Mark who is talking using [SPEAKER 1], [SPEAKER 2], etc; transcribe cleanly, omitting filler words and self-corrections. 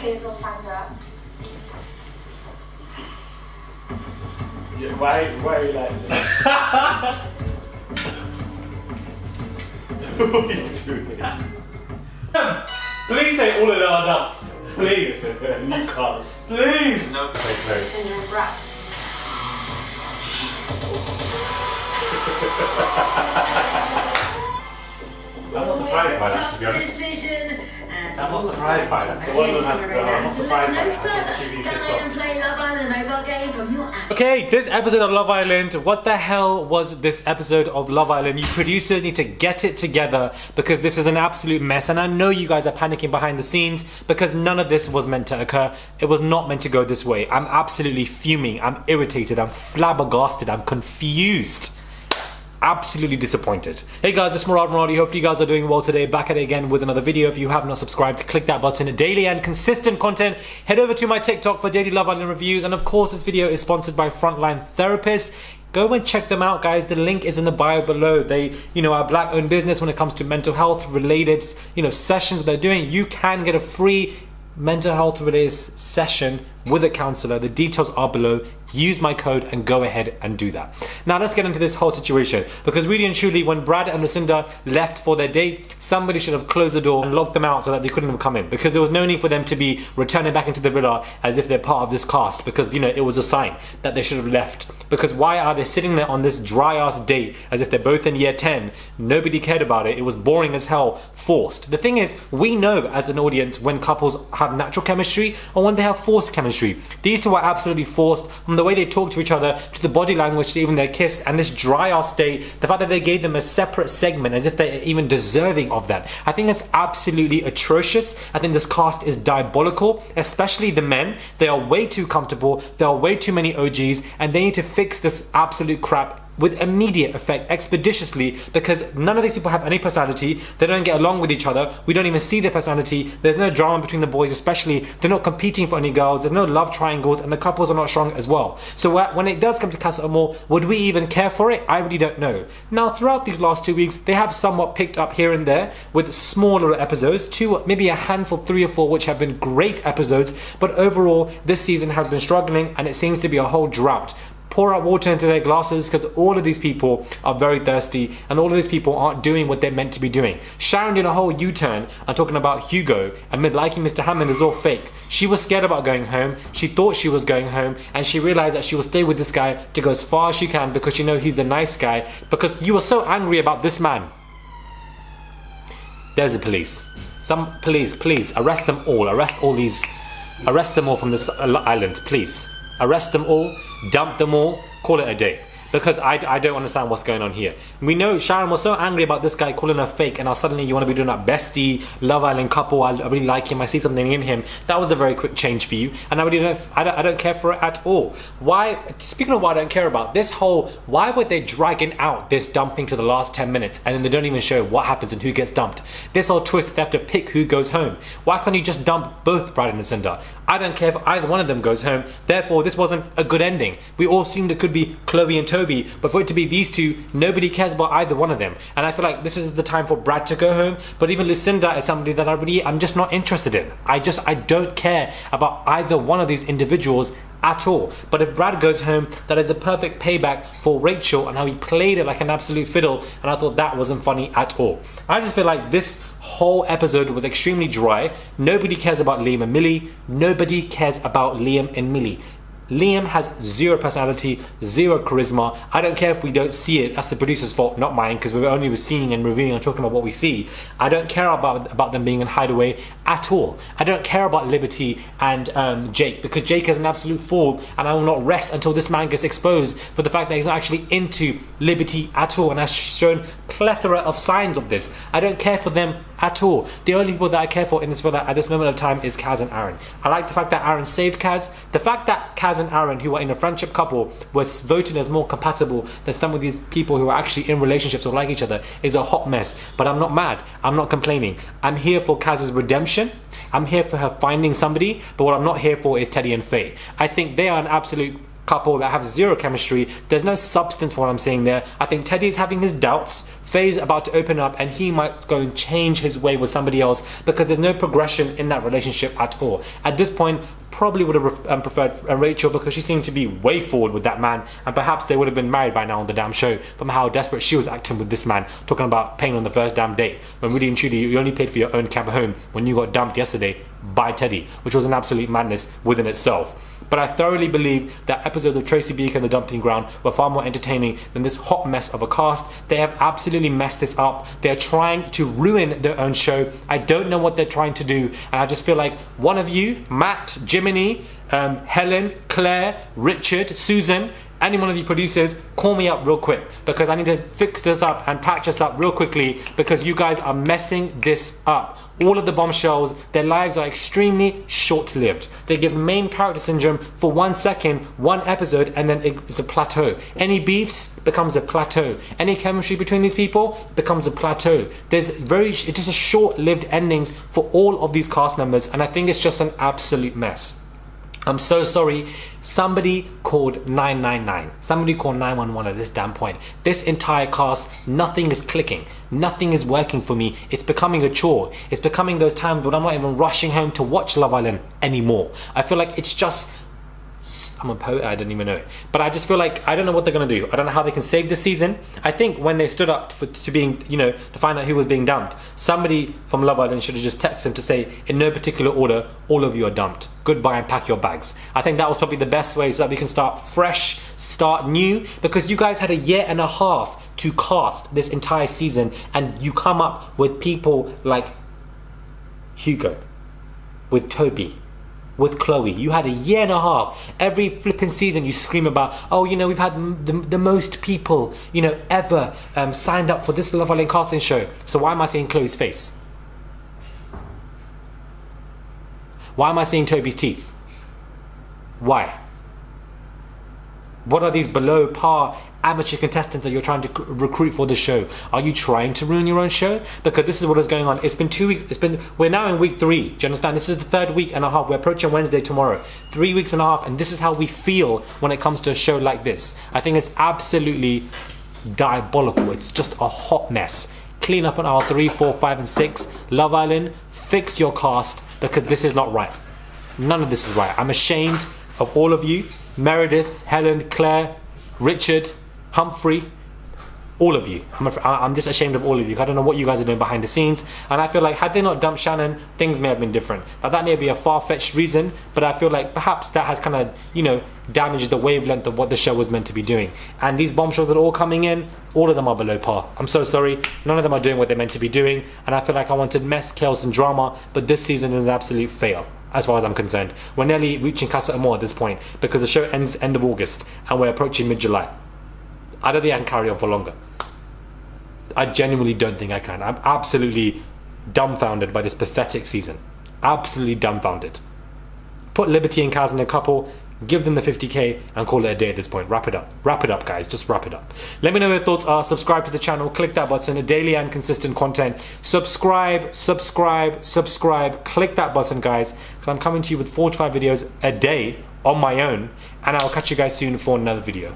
[SPEAKER 1] Tears all fanned up.
[SPEAKER 2] Yeah, why are you like this? What are you doing?
[SPEAKER 3] Please say all of them are nuts. Please.
[SPEAKER 2] New cars.
[SPEAKER 3] Please.
[SPEAKER 2] No. Okay, close.
[SPEAKER 1] Cinder and Brad.
[SPEAKER 3] I'm not surprised by that, to be honest. I'm not surprised by that. So one of them has to go. I'm not surprised by that.
[SPEAKER 4] Okay, this episode of Love Island, what the hell was this episode of Love Island? You producers need to get it together because this is an absolute mess, and I know you guys are panicking behind the scenes because none of this was meant to occur. It was not meant to go this way. I'm absolutely fuming, I'm irritated, I'm flabbergasted, I'm confused. Absolutely disappointed. Hey guys, it's Murad Muradi. Hopefully you guys are doing well today. Back at it again with another video. If you have not subscribed, click that button. Daily and consistent content. Head over to my TikTok for daily Love Island reviews. And of course, this video is sponsored by Frontline Therapist. Go and check them out, guys. The link is in the bio below. They, are a black-owned business when it comes to mental health related, sessions they're doing. You can get a free mental health related session with a counsellor. The details are below. Use my code and go ahead and do that. Now let's get into this whole situation, because really and truly, when Brad and Lucinda left for their date, somebody should have closed the door and locked them out so that they couldn't have come in, because there was no need for them to be returning back into the villa as if they're part of this cast, because it was a sign that they should have left. Because why are they sitting there on this dry ass date as if they're both in year 10? Nobody cared about it. It was boring as hell, forced. The thing is, we know as an audience when couples have natural chemistry or when they have forced chemistry. These two are absolutely forced, from the way they talk to each other, to the body language, to even their kiss, and this dry ass date, the fact that they gave them a separate segment as if they're even deserving of that. I think that's absolutely atrocious. I think this cast is diabolical, especially the men. They are way too comfortable, there are way too many OGs, and they need to fix this absolute crap with immediate effect, expeditiously, because none of these people have any personality. They don't get along with each other. We don't even see their personality. There's no drama between the boys, especially. They're not competing for any girls. There's no love triangles, and the couples are not strong as well. So when it does come to Casa Amor, would we even care for it? I really don't know. Now, throughout these last 2 weeks, they have somewhat picked up here and there with smaller episodes, maybe a handful, 3 or 4, which have been great episodes. But overall, this season has been struggling, and it seems to be a whole drought. Pour out water into their glasses, because all of these people are very thirsty, and all of these people aren't doing what they're meant to be doing. Sharon did a whole U-turn and talking about Hugo and liking Mr. Hammond is all fake. She was scared about going home. She thought she was going home, and she realized that she will stay with this guy to go as far as she can because she knows he's the nice guy, because you were so angry about this man. There's the police. Some police, please arrest them all. Arrest them all from this island, please. Arrest them all, dump them all, call it a day. Because I don't understand what's going on here. We know Sharon was so angry about this guy calling her fake, and now suddenly you want to be doing that bestie, Love Island couple, I really like him, I see something in him. That was a very quick change for you, and I don't care for it at all. Why, speaking of what I don't care about, why would they dragging out this dumping to the last 10 minutes, and then they don't even show what happens and who gets dumped? This whole twist, they have to pick who goes home. Why can't you just dump both Brad and Lucinda? I don't care if either one of them goes home, therefore this wasn't a good ending. We all assumed it could be Chloe and Toby, but for it to be these two, nobody cares about either one of them. And I feel like this is the time for Brad to go home, but even Lucinda is somebody that I'm just not interested in. I don't care about either one of these individuals at all. But if Brad goes home, that is a perfect payback for Rachel and how he played it like an absolute fiddle, and I thought that wasn't funny at all. I just feel like this whole episode was extremely dry. Nobody cares about Liam and Millie. Nobody cares about Liam and Millie. Liam has zero personality, zero charisma. I don't care if we don't see it. That's the producer's fault, not mine, because we're only seeing and reviewing and talking about what we see. I don't care about them being in Hideaway at all. I don't care about Liberty and Jake, because Jake is an absolute fool, and I will not rest until this man gets exposed for the fact that he's not actually into Liberty at all, and has shown plethora of signs of this. I don't care for them at all. The only people that I care for in this villa at this moment of time is Kaz and Aaron. I like the fact that Aaron saved Kaz. The fact that Kaz and Aaron, who are in a friendship couple, was voted as more compatible than some of these people who are actually in relationships or like each other is a hot mess. But I'm not mad. I'm not complaining. I'm here for Kaz's redemption. I'm here for her finding somebody. But what I'm not here for is Teddy and Faye. I think they are an absolute couple that have zero chemistry. There's no substance for what I'm saying there. I think Teddy's having his doubts. Faye's about to open up and he might go and change his way with somebody else because there's no progression in that relationship at all. At this point, probably would have preferred Rachel because she seemed to be way forward with that man, and perhaps they would have been married by now on the damn show from how desperate she was acting with this man, talking about paying on the first damn date, when really and truly you only paid for your own cab home when you got dumped yesterday by Teddy, which was an absolute madness within itself. But I thoroughly believe that episodes of Tracy Beaker and The Dumping Ground were far more entertaining than this hot mess of a cast. They have absolutely messed this up. They're trying to ruin their own show. I don't know what they're trying to do, and I just feel like one of you, Matt, Jiminy, Helen, Claire, Richard, Susan, any one of you producers, call me up real quick because I need to fix this up and patch this up real quickly because you guys are messing this up. All of the bombshells, their lives are extremely short-lived. They give main character syndrome for 1 second, 1 episode, and then it's a plateau. Any beefs becomes a plateau. Any chemistry between these people becomes a plateau. It's just a short-lived endings for all of these cast members, and I think it's just an absolute mess. I'm so sorry. Somebody called 999. Somebody called 911 at this damn point. This entire cast, nothing is clicking. Nothing is working for me. It's becoming a chore. It's becoming those times when I'm not even rushing home to watch Love Island anymore. I feel like it's just... I'm a poet, I didn't even know it. But I just feel like I don't know what they're going to do. I don't know how they can save this season. I think when they stood up to being, to find out who was being dumped, somebody from Love Island should have just texted them to say, in no particular order, all of you are dumped. Goodbye and pack your bags. I think that was probably the best way so that we can start fresh, start new, because you guys had a year and a half to cast this entire season and you come up with people like Hugo, with Toby, with Chloe. You had a year and a half. Every flipping season you scream about, oh, we've had the most people, ever signed up for this Love Island casting show. So why am I seeing Chloe's face? Why am I seeing Toby's teeth? Why? What are these below par amateur contestants that you're trying to recruit for the show? Are you trying to ruin your own show? Because this is what is going on. It's been 2 weeks. We're now in week 3. Do you understand? This is the 3rd week and a half. We're approaching Wednesday tomorrow. 3 weeks and a half, and this is how we feel when it comes to a show like this. I think it's absolutely diabolical. It's just a hot mess. Clean up on aisle 3, 4, 5, and 6. Love Island, fix your cast because this is not right. None of this is right. I'm ashamed of all of you. Meredith, Helen, Claire, Richard, Humphrey, all of you. I'm just ashamed of all of you. I don't know what you guys are doing behind the scenes, and I feel like had they not dumped Shannon, things may have been different. Now that may be a far-fetched reason, but I feel like perhaps that has kind of, damaged the wavelength of what the show was meant to be doing. And these bombshells that are all coming in, all of them are below par. I'm so sorry. None of them are doing what they're meant to be doing, and I feel like I wanted mess, chaos, and drama, but this season is an absolute fail. As far as I'm concerned, we're nearly reaching Casa Amor at this point because the show ends end of August and we're approaching mid-July. I don't think I can carry on for longer. I genuinely don't think I can. I'm absolutely dumbfounded by this pathetic season. Absolutely dumbfounded. Put Liberty and Kaz in a couple, give them the 50k and call it a day at this point. Wrap it up. Wrap it up, guys. Just wrap it up. Let me know what your thoughts are. Subscribe to the channel. Click that button. A daily and consistent content. Subscribe. Click that button, guys. Because I'm coming to you with 4 to 5 videos a day on my own. And I'll catch you guys soon for another video.